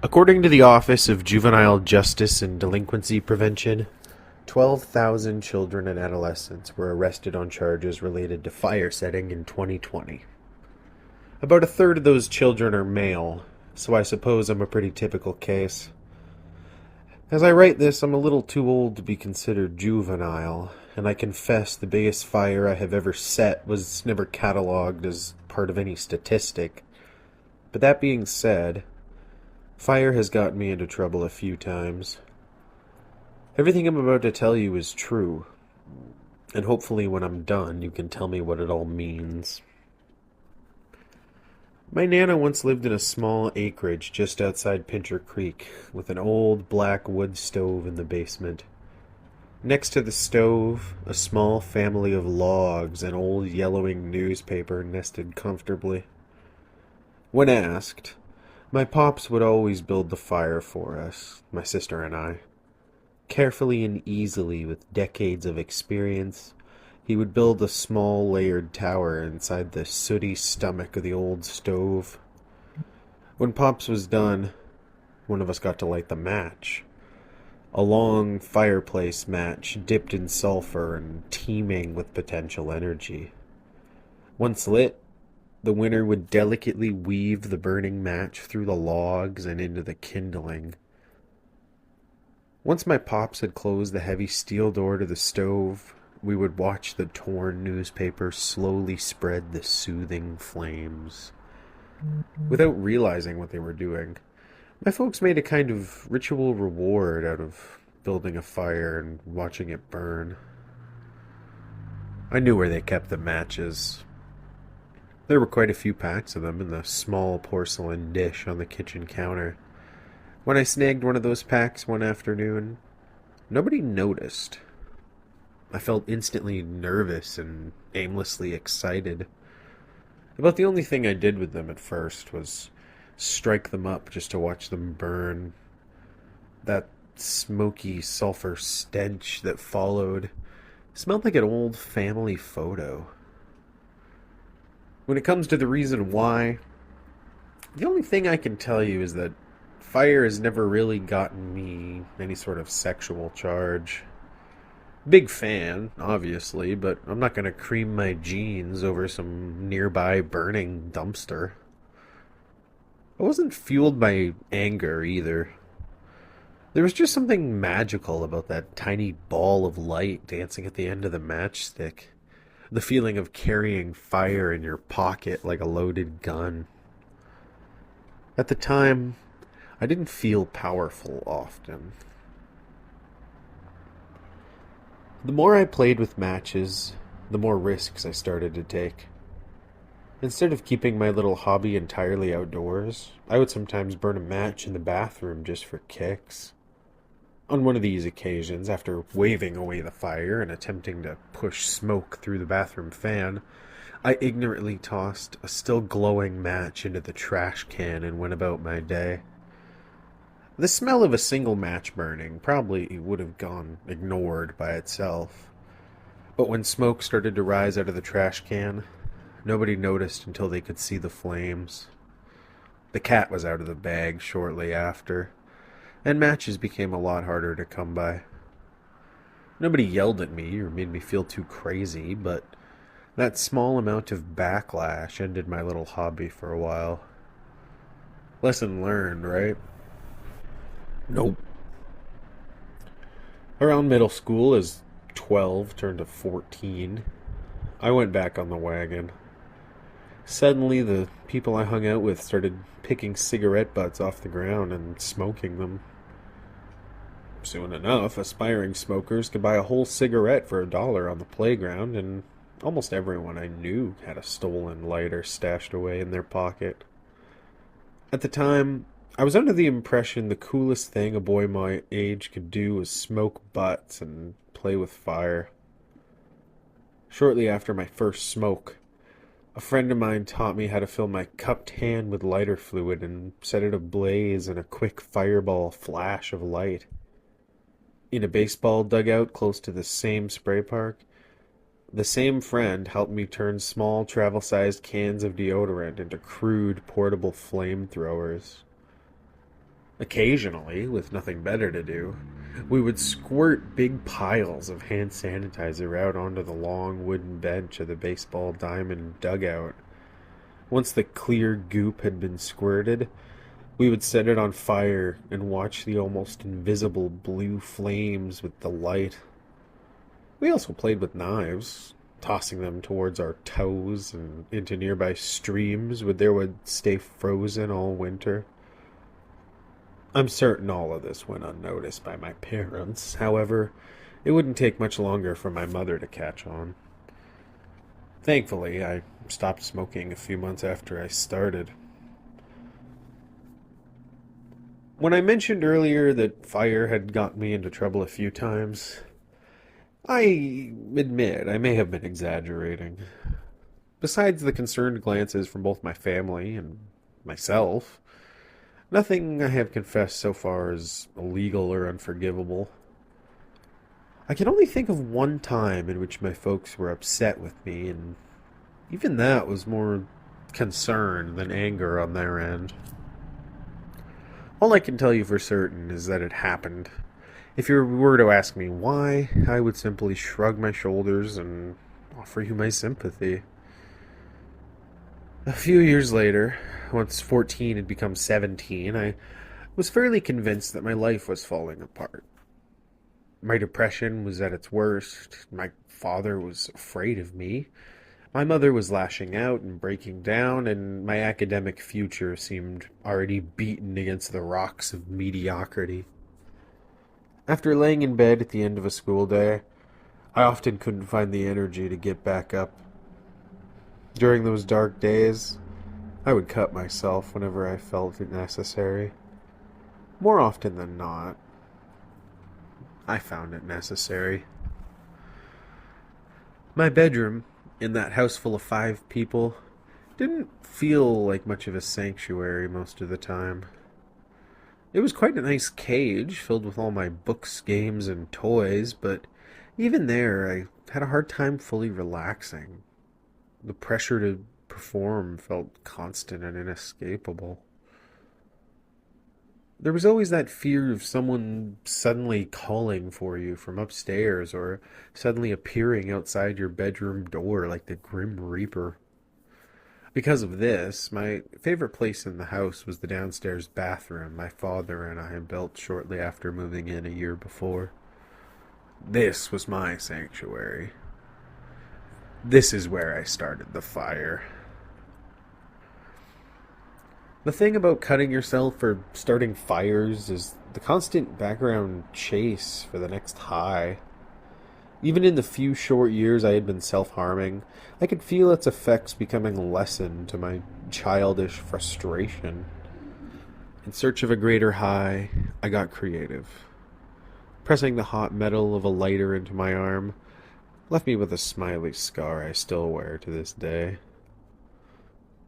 According to the Office of Juvenile Justice and Delinquency Prevention, 12,000 children and adolescents were arrested on charges related to fire setting in 2020. About a third of those children are male, so I suppose I'm a pretty typical case. As I write this, I'm a little too old to be considered juvenile, and I confess the biggest fire I have ever set was never catalogued as part of any statistic. But that being said, fire has gotten me into trouble a few times. Everything I'm about to tell you is true, and hopefully when I'm done you can tell me what it all means. My Nana once lived in a small acreage just outside Pincher Creek, with an old black wood stove in the basement. Next to the stove, a small family of logs and old yellowing newspaper nested comfortably. When asked, my pops would always build the fire for us, my sister and I. Carefully and easily, with decades of experience, he would build a small layered tower inside the sooty stomach of the old stove. When Pops was done, one of us got to light the match. A long fireplace match dipped in sulfur and teeming with potential energy. Once lit, the winner would delicately weave the burning match through the logs and into the kindling. Once my pops had closed the heavy steel door to the stove, we would watch the torn newspaper slowly spread the soothing flames. Without realizing what they were doing, my folks made a kind of ritual reward out of building a fire and watching it burn. I knew where they kept the matches. There were quite a few packs of them in the small porcelain dish on the kitchen counter. When I snagged one of those packs one afternoon, nobody noticed. I felt instantly nervous and aimlessly excited. About the only thing I did with them at first was strike them up just to watch them burn. That smoky sulfur stench that followed smelled like an old family photo. When it comes to the reason why, the only thing I can tell you is that fire has never really gotten me any sort of sexual charge. Big fan, obviously, but I'm not going to cream my jeans over some nearby burning dumpster. I wasn't fueled by anger either. There was just something magical about that tiny ball of light dancing at the end of the matchstick. The feeling of carrying fire in your pocket like a loaded gun. At the time, I didn't feel powerful often. The more I played with matches, the more risks I started to take. Instead of keeping my little hobby entirely outdoors, I would sometimes burn a match in the bathroom just for kicks. On one of these occasions, after waving away the fire and attempting to push smoke through the bathroom fan, I ignorantly tossed a still glowing match into the trash can and went about my day. The smell of a single match burning probably would have gone ignored by itself. But when smoke started to rise out of the trash can, nobody noticed until they could see the flames. The cat was out of the bag shortly after, and matches became a lot harder to come by. Nobody yelled at me or made me feel too crazy, but that small amount of backlash ended my little hobby for a while. Lesson learned, right? Nope. Around middle school, as 12 turned to 14, I went back on the wagon. Suddenly, the people I hung out with started picking cigarette butts off the ground and smoking them. Soon enough, aspiring smokers could buy a whole cigarette for $1 on the playground, and almost everyone I knew had a stolen lighter stashed away in their pocket. At the time, I was under the impression the coolest thing a boy my age could do was smoke butts and play with fire. Shortly after my first smoke, a friend of mine taught me how to fill my cupped hand with lighter fluid and set it ablaze in a quick fireball flash of light. In a baseball dugout close to the same spray park, the same friend helped me turn small travel-sized cans of deodorant into crude portable flamethrowers. Occasionally, with nothing better to do, we would squirt big piles of hand sanitizer out onto the long wooden bench of the baseball diamond dugout. Once the clear goop had been squirted, we would set it on fire and watch the almost invisible blue flames with delight. We also played with knives, tossing them towards our toes and into nearby streams where they would stay frozen all winter. I'm certain all of this went unnoticed by my parents. However, it wouldn't take much longer for my mother to catch on. Thankfully, I stopped smoking a few months after I started. When I mentioned earlier that fire had gotten me into trouble a few times, I admit I may have been exaggerating. Besides the concerned glances from both my family and myself, nothing I have confessed so far is illegal or unforgivable. I can only think of one time in which my folks were upset with me, and even that was more concern than anger on their end. All I can tell you for certain is that it happened. If you were to ask me why, I would simply shrug my shoulders and offer you my sympathy. A few years later, once 14 had become 17, I was fairly convinced that my life was falling apart. My depression was at its worst. My father was afraid of me. My mother was lashing out and breaking down, and my academic future seemed already beaten against the rocks of mediocrity. After laying in bed at the end of a school day, I often couldn't find the energy to get back up. During those dark days, I would cut myself whenever I felt it necessary. More often than not, I found it necessary. My bedroom, in that house full of 5 people, didn't feel like much of a sanctuary most of the time. It was quite a nice cage filled with all my books, games, and toys, but even there I had a hard time fully relaxing. The pressure to perform felt constant and inescapable. There was always that fear of someone suddenly calling for you from upstairs or suddenly appearing outside your bedroom door like the Grim Reaper. Because of this, my favorite place in the house was the downstairs bathroom my father and I had built shortly after moving in a year before. This was my sanctuary. This is where I started the fire. The thing about cutting yourself or starting fires is the constant background chase for the next high. Even in the few short years I had been self-harming, I could feel its effects becoming a lesson to my childish frustration. In search of a greater high, I got creative. Pressing the hot metal of a lighter into my arm left me with a smiley scar I still wear to this day.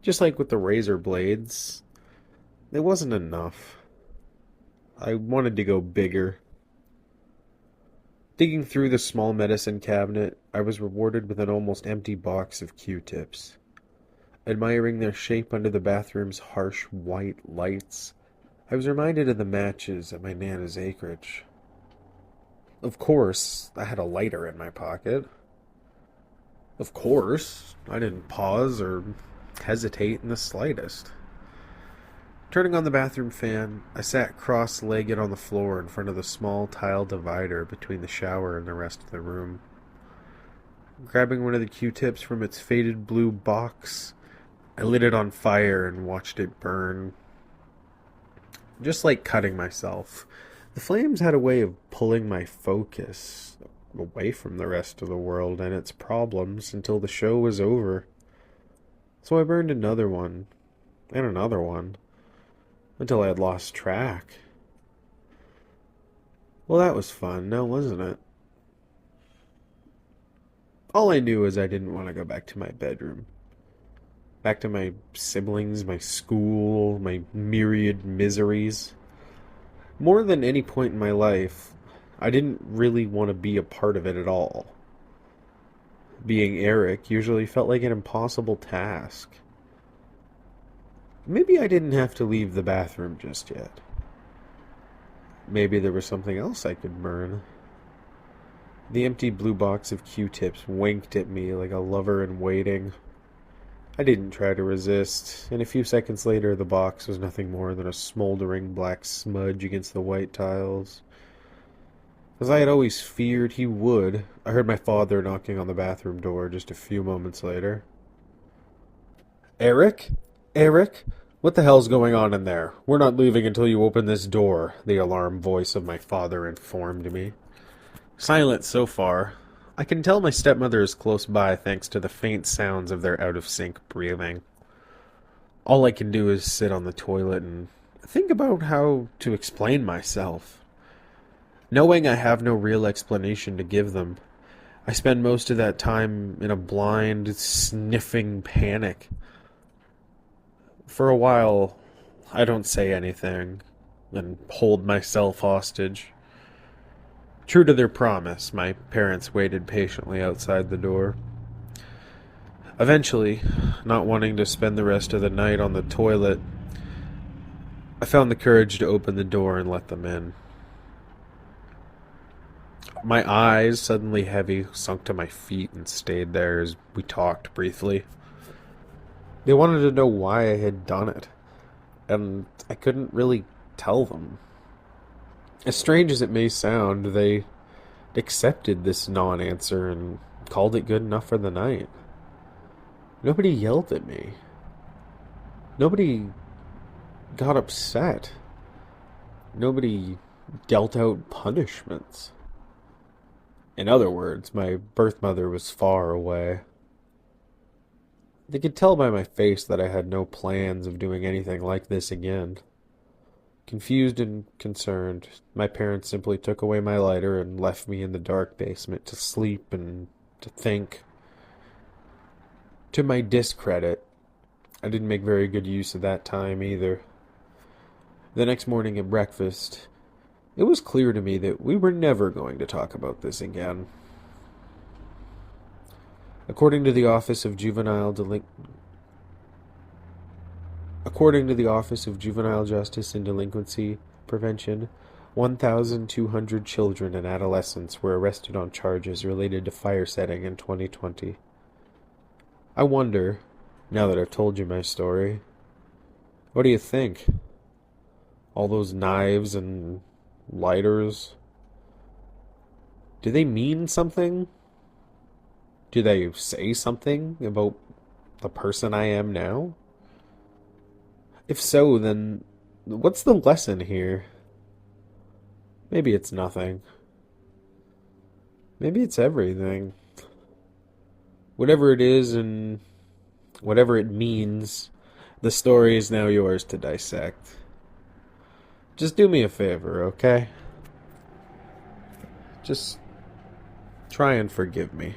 Just like with the razor blades, it wasn't enough. I wanted to go bigger. Digging through the small medicine cabinet, I was rewarded with an almost empty box of Q-tips. Admiring their shape under the bathroom's harsh white lights, I was reminded of the matches at my Nana's acreage. Of course, I had a lighter in my pocket. Of course, I didn't pause or hesitate in the slightest. Turning on the bathroom fan, I sat cross-legged on the floor in front of the small tile divider between the shower and the rest of the room. Grabbing one of the Q-tips from its faded blue box, I lit it on fire and watched it burn. Just like cutting myself, the flames had a way of pulling my focus away from the rest of the world and its problems until the show was over. So I burned another one, and another one, until I had lost track. Well, that was fun, now wasn't it? All I knew is I didn't want to go back to my bedroom. Back to my siblings, my school, my myriad miseries. More than any point in my life, I didn't really want to be a part of it at all. Being Eric usually felt like an impossible task. Maybe I didn't have to leave the bathroom just yet. maybe there was something else I could burn. The empty blue box of Q-tips winked at me like a lover in waiting. I didn't try to resist, and a few seconds later the box was nothing more than a smoldering black smudge against the white tiles. As I had always feared he would, I heard my father knocking on the bathroom door just a few moments later. "Eric? Eric? What the hell's going on in there? We're not leaving until you open this door," the alarmed voice of my father informed me. Silent so far. I can tell my stepmother is close by thanks to the faint sounds of their out-of-sync breathing. All I can do is sit on the toilet and think about how to explain myself. Knowing I have no real explanation to give them, I spend most of that time in a blind, sniffing panic. For a while, I don't say anything and hold myself hostage. True to their promise, my parents waited patiently outside the door. Eventually, not wanting to spend the rest of the night on the toilet, I found the courage to open the door and let them in. My eyes, suddenly heavy, sunk to my feet and stayed there as we talked briefly. They wanted to know why I had done it, and I couldn't really tell them. As strange as it may sound, they accepted this non-answer and called it good enough for the night. Nobody yelled at me. Nobody got upset. Nobody dealt out punishments. In other words, my birth mother was far away. They could tell by my face that I had no plans of doing anything like this again. Confused and concerned, my parents simply took away my lighter and left me in the dark basement to sleep and to think. To my discredit, I didn't make very good use of that time either. The next morning at breakfast, it was clear to me that we were never going to talk about this again. According to the Office of Juvenile Justice and Delinquency Prevention, 1,200 children and adolescents were arrested on charges related to fire setting in 2020. I wonder, now that I've told you my story, what do you think? All those knives and lighters, do they mean something? Do they say something about the person I am now? If so, then what's the lesson here? Maybe it's nothing. Maybe it's everything. Whatever it is and whatever it means, the story is now yours to dissect. Just do me a favor, okay? Just try and forgive me.